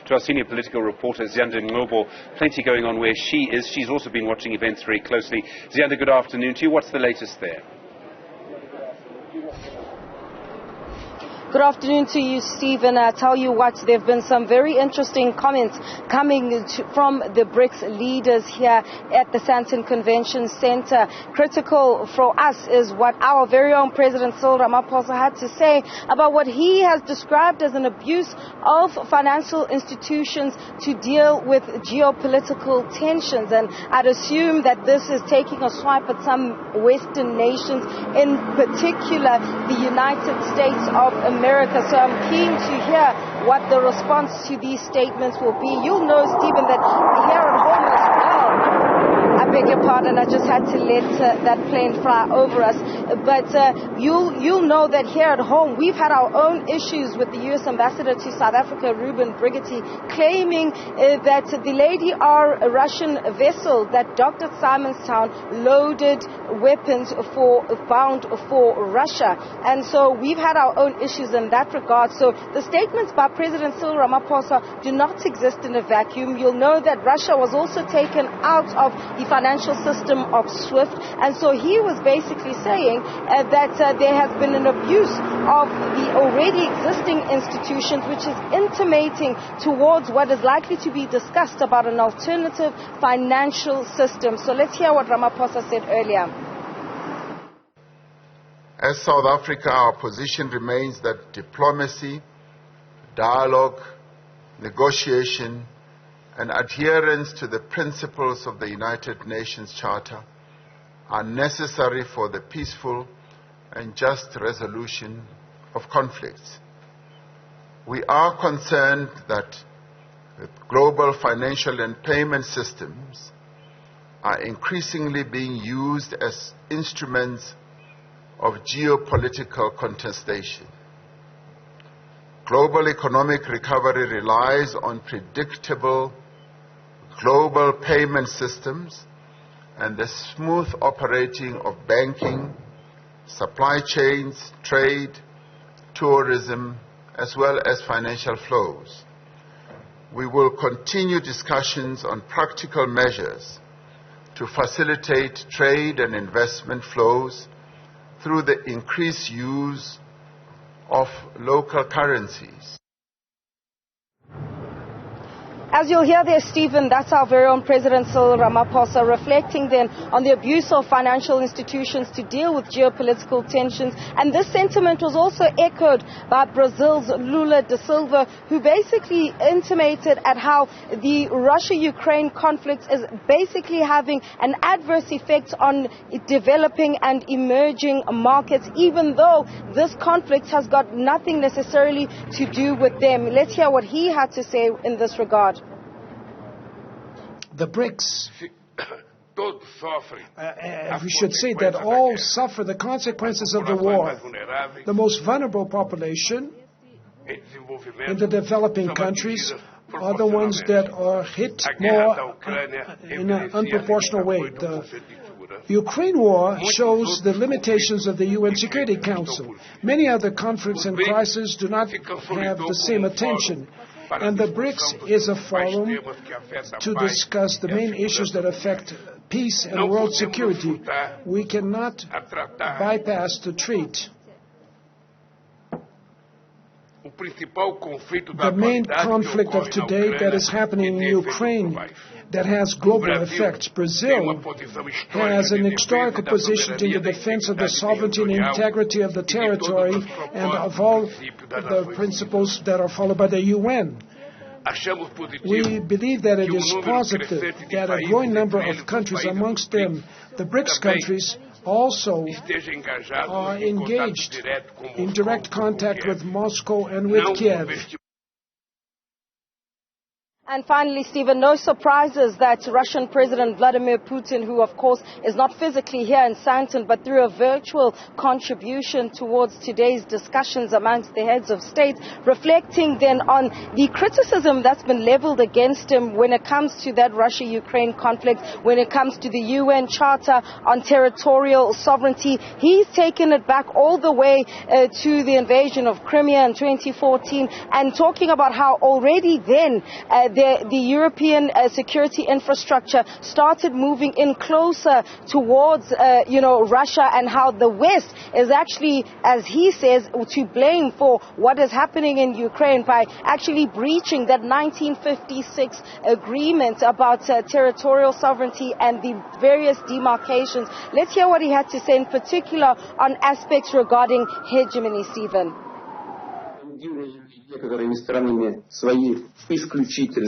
to our senior political reporter, Ziyanda Ngcobo. Plenty going on where she is. She's also been watching events very closely. Ziyanda, good afternoon to you. What's the latest there? Good afternoon to you, Stephen. I tell you what, there have been some very interesting comments coming from the Brics leaders here at the Sandton Convention Center. Critical for us is what our very own President Cyril Ramaphosa had to say about what he has described as an abuse of financial institutions to deal with geopolitical tensions. And I'd assume that this is taking a swipe at some Western nations, in particular the United States of America. So I'm keen to hear what the response to these statements will be. You'll know, Stephen, that here at home as well, I beg your pardon, I just had to let that plane fly over us. But you'll know that here at home, we've had our own issues with the U.S. Ambassador to South Africa, Ruben Briggity, claiming that the Lady R Russian vessel that docked at Simonstown loaded weapons bound for Russia. And so we've had our own issues in that regard. So the statements by President Cyril Ramaphosa do not exist in a vacuum. You'll know that Russia was also taken out of the financial system of SWIFT. And so he was basically saying that there has been an abuse of the already existing institutions, which is intimating towards what is likely to be discussed about an alternative financial system. So let's hear what Ramaphosa said earlier. As South Africa, our position remains that diplomacy, dialogue, negotiation, and adherence to the principles of the United Nations Charter are necessary for the peaceful and just resolution of conflicts. We are concerned that global financial and payment systems are increasingly being used as instruments of geopolitical contestation. Global economic recovery relies on predictable global payment systems and the smooth operating of banking, supply chains, trade, tourism, as well as financial flows. We will continue discussions on practical measures to facilitate trade and investment flows through the increased use of local currencies. As you'll hear there, Stephen, that's our very own President Cyril Ramaphosa reflecting then on the abuse of financial institutions to deal with geopolitical tensions. And this sentiment was also echoed by Brazil's Lula da Silva, who basically intimated at how the Russia-Ukraine conflict is basically having an adverse effect on developing and emerging markets, even though this conflict has got nothing necessarily to do with them. Let's hear what he had to say in this regard. The Brics, we should say that all suffer the consequences of the war. The most vulnerable population in the developing countries are the ones that are hit more in an unproportional way. The Ukraine war shows the limitations of the UN Security Council. Many other conflicts and crises do not have the same attention. And the Brics is a forum to discuss the main issues that affect peace and world security. We cannot bypass the treat. The main conflict of today that is happening in Ukraine, that has global effects. Brazil has an historical position in the defense of the sovereignty and integrity of the territory and of all the principles that are followed by the UN. We believe that it is positive that a growing number of countries, amongst them the Brics countries, also are engaged in direct contact with Moscow and with Kiev. And finally, Stephen, no surprises that Russian President Vladimir Putin, who of course is not physically here in Sandton, but through a virtual contribution towards today's discussions amongst the heads of state, reflecting then on the criticism that's been leveled against him when it comes to that Russia-Ukraine conflict, when it comes to the UN Charter on Territorial Sovereignty. He's taken it back all the way to the invasion of Crimea in 2014 and talking about how already then the European security infrastructure started moving in closer towards, Russia, and how the West is actually, as he says, to blame for what is happening in Ukraine by actually breaching that 1956 agreement about territorial sovereignty and the various demarcations. Let's hear what he had to say in particular on aspects regarding hegemony, Stephen.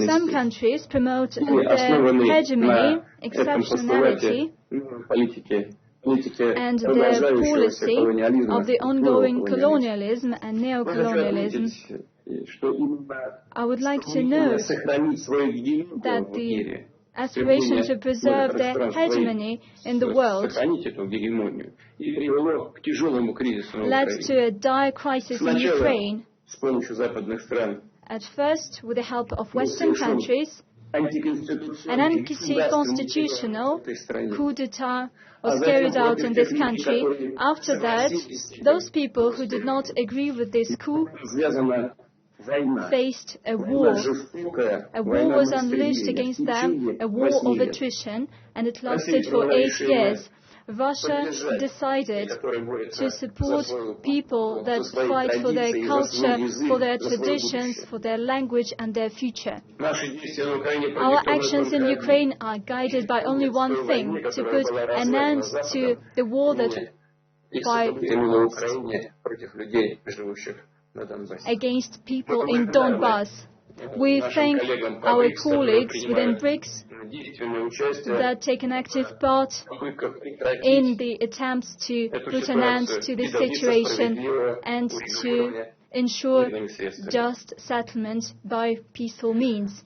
Some countries promote their hegemony, exceptionality, and their policy of the ongoing colonialism and neo-colonialism. I would like to note that the aspiration to preserve their hegemony in the world led to a dire crisis in Ukraine. At first, with the help of Western countries, an anti-constitutional coup d'etat was carried out in this country. After that, those people who did not agree with this coup faced a war. A war was unleashed against them, a war of attrition, and it lasted for 8 years. Russia decided to support people that fight for their culture, for their traditions, for their language and their future. Our actions in Ukraine are guided by only one thing: to put an end to the war that against people in Donbass. We thank our colleagues within Brics that take an active part in the attempts to put an end to this situation and to ensure just settlement by peaceful means.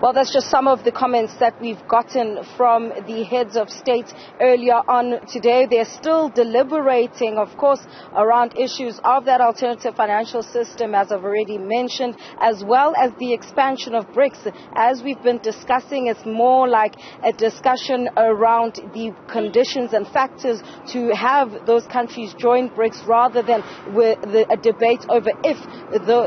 Well, that's just some of the comments that we've gotten from the heads of state earlier on today. They're still deliberating, of course, around issues of that alternative financial system, as I've already mentioned, as well as the expansion of Brics. As we've been discussing, it's more like a discussion around the conditions and factors to have those countries join Brics rather than with a debate over if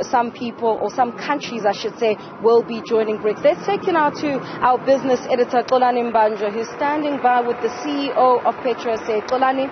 some people or some countries, I should say, will be joining Brics. Let's take you now to our business editor, Xolani Mbanjwa, who's standing by with the CEO of Petro SA. Xolani.